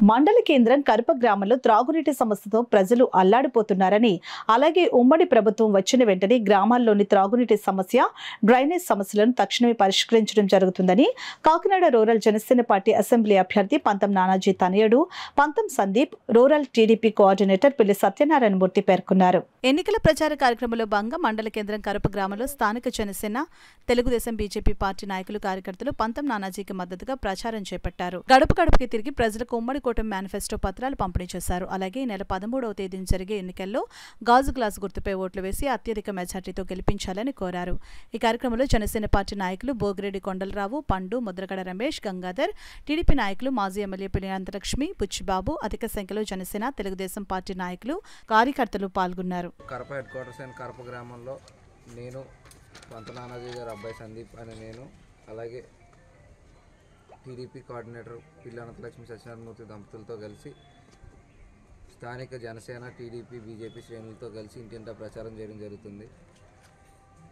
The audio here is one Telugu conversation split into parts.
మండల కేంద్రం కరప గ్రామంలో త్రాగునీటి సమస్యతో ప్రజలు అల్లాడిపోతున్నారని, అలాగే ఉమ్మడి ప్రభుత్వం వచ్చిన వెంటనే గ్రామాల్లోని త్రాగునీటి సమస్య, డ్రైనేజ్ సమస్యలను తక్షణమే పరిష్కరించడం జరుగుతుందని Kakinada rural Janasena party assembly అభ్యర్థి పంతం నానాజీ తనయుడు పంతం సందీప్, రూరల్ టీడీపీ కోఆర్డినేటర్ పిల్లి సత్యనారాయణమూర్తి పేర్కొన్నారు. ఎన్నికల ప్రచార కార్యక్రమంలో భాగంగా మండల కేంద్రం కరప గ్రామంలో స్థానిక జనసేన, తెలుగుదేశం, బీజేపీ పార్టీ నాయకులు, కార్యకర్తలు పంతం నానాజీకి మద్దతుగా ప్రచారం చేపట్టారు. గడప గడపకి తిరిగి ప్రజలకు ఉమ్మడి కూటమి మేనిఫెస్టో పత్రాలు పంపిణీ చేశారు. అలాగే నెల 13వ తేదీన జరిగే ఎన్నికల్లో గాజు గ్లాస్ గుర్తుపై ఓట్లు వేసి అత్యధిక మెజార్టీతో గెలిపించాలని కోరారు. ఈ కార్యక్రమంలో జనసేన పార్టీ నాయకులు బోగిరెడ్డి కొండలరావు, పండు, ముద్రగడ రమేష్, గంగాధర్, టీడీపీ నాయకులు మాజీ ఎమ్మెల్యే పిల్లి అనంతలక్ష్మి, బుచ్చిబాబు, అధిక సంఖ్యలో జనసేన, తెలుగుదేశం పార్టీ నాయకులు, కార్యకర్తలు పాల్గొన్నారు. కరప హెడ్ క్వార్టర్స్ అయిన కరప గ్రామంలో నేను, పంతం నానాజీ గారు అబ్బాయి సందీప్ అని నేను, అలాగే టీడీపీ కోఆర్డినేటర్ పిల్లి అనంతలక్ష్మి సత్యనారాయణమూర్తి దంపతులతో కలిసి స్థానిక జనసేన, టీడీపీ, బీజేపీ శ్రేణులతో కలిసి ఇంటింటా ప్రచారం చేయడం జరుగుతుంది.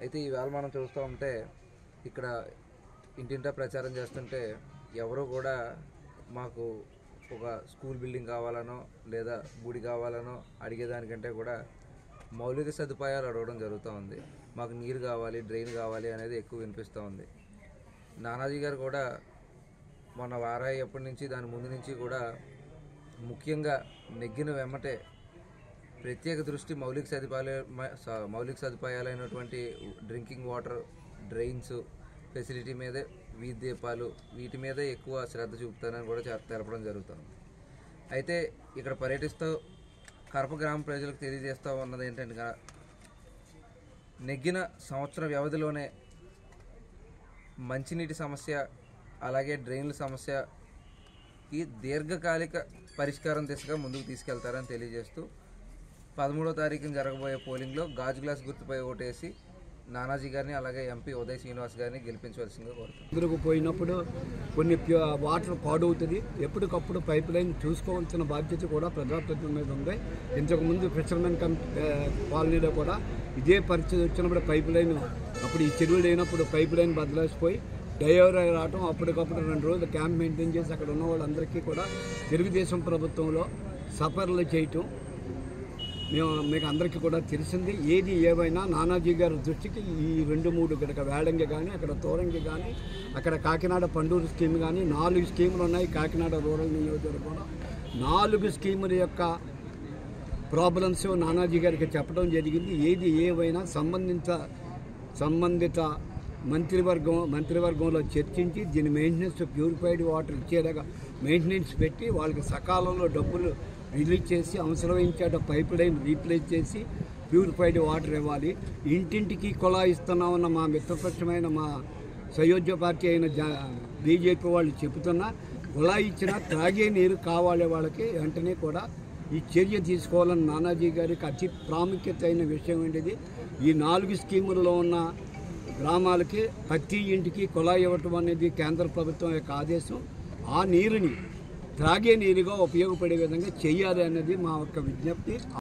అయితే ఈవేళ మనం చూస్తూ ఉంటే ఇక్కడ ఇంటింటా ప్రచారం చేస్తుంటే ఎవరు కూడా మాకు ఒక స్కూల్ బిల్డింగ్ కావాలనో లేదా గుడి కావాలనో అడిగేదానికంటే కూడా మౌలిక సదుపాయాలు అడగడం జరుగుతూ ఉంది. మాకు నీరు కావాలి, డ్రైన్ కావాలి అనేది ఎక్కువ వినిపిస్తూ ఉంది. నానాజీ గారు కూడా మొన్న వారాయప్పటి నుంచి దాని ముందు నుంచి కూడా ముఖ్యంగా నెగ్గిన వెమ్మటే ప్రత్యేక దృష్టి మౌలిక సదుపాయాలైనటువంటి డ్రింకింగ్ వాటర్, డ్రైన్స్ ఫెసిలిటీ మీదే, వీధి దీపాలు, వీటి మీదే ఎక్కువ శ్రద్ధ చూపుతానని కూడా తెలపడం జరుగుతుంది. అయితే ఇక్కడ పర్యటిస్తూ కరప గ్రామ ప్రజలకు తెలియజేస్తూ ఉన్నది ఏంటంటే, నెగ్గిన సంవత్సర వ్యవధిలోనే మంచినీటి సమస్య, అలాగే డ్రైన్ల సమస్యకి దీర్ఘకాలిక పరిష్కారం దిశగా ముందుకు తీసుకెళ్తారని తెలియజేస్తూ 13వ తారీఖున జరగబోయే పోలింగ్లో గాజు గ్లాస్ గుర్తుపై ఓటేసి నానాజీ గారిని, అలాగే ఎంపీ ఉదయ్ శ్రీనివాస్ గారిని గెలిపించవలసిందిగా కోరుతున్నాను. ఎదురుకు పోయినప్పుడు కొన్ని వాటర్ పాడవుతుంది. ఎప్పటికప్పుడు పైప్ లైన్ చూసుకోవాల్సిన బాధ్యత కూడా ప్రజాప్రతినిధుల మీద ఉంది. ఇంతకుముందు ఫిషర్మెన్ కాలనీలో కూడా ఇదే పరిస్థితి వచ్చినప్పుడు పైప్ లైన్, అప్పుడు ఈ చెరువులు అయినప్పుడు పైప్ లైన్ బదలాసిపోయి డైవర్ రావటం, అప్పటికప్పుడు 2 రోజులు క్యాంప్ మెయింటైన్ చేసి అక్కడ ఉన్న వాళ్ళందరికీ కూడా తెలుగుదేశం ప్రభుత్వంలో సఫర్లు చేయటం మీకు అందరికీ కూడా తెలిసింది. ఏది ఏమైనా నానాజీ గారి దృష్టికి ఈ 2-3 ఇక్కడ వేడంగి కానీ, అక్కడ తోరంగి కానీ, అక్కడ కాకినాడ పండూరు స్కీమ్ కానీ 4 స్కీములు ఉన్నాయి. కాకినాడ రూరల్ నియోజకవర్గంలో 4 స్కీముల యొక్క ప్రాబ్లమ్స్ నానాజీ గారికి చెప్పడం జరిగింది. ఏది ఏమైనా సంబంధిత మంత్రివర్గంలో చర్చించి దీని మెయింటెనెన్స్, ప్యూరిఫైడ్ వాటర్ ఇచ్చేలాగా మెయింటెనెన్స్ పెట్టి వాళ్ళకి సకాలంలో డబ్బులు రిలీజ్ చేసి అవసరమైంచేట పైప్ లైన్ రీప్లేస్ చేసి ప్యూరిఫైడ్ వాటర్ ఇవ్వాలి. ఇంటింటికి కుళాయి ఇస్తున్నామన్న మా మిత్రపక్షమైన మా సయోధ్య పార్టీ అయిన బీజేపీ వాళ్ళు చెబుతున్నా, కుళాయి ఇచ్చినా త్రాగే నీరు కావాలి వాళ్ళకి. వెంటనే కూడా ఈ చర్య తీసుకోవాలని నానాజీ గారికి అతి ప్రాముఖ్యత అయిన విషయం ఏంటిది. ఈ 4 స్కీములలో ఉన్న గ్రామాలకి ప్రతి ఇంటికి కుళాయి ఇవ్వటం అనేది కేంద్ర ప్రభుత్వం యొక్క ఆదేశం. ఆ నీరుని త్రాగే నీరుగా ఉపయోగపడే విధంగా చేయాలి అన్నది మా యొక్క విజ్ఞప్తి.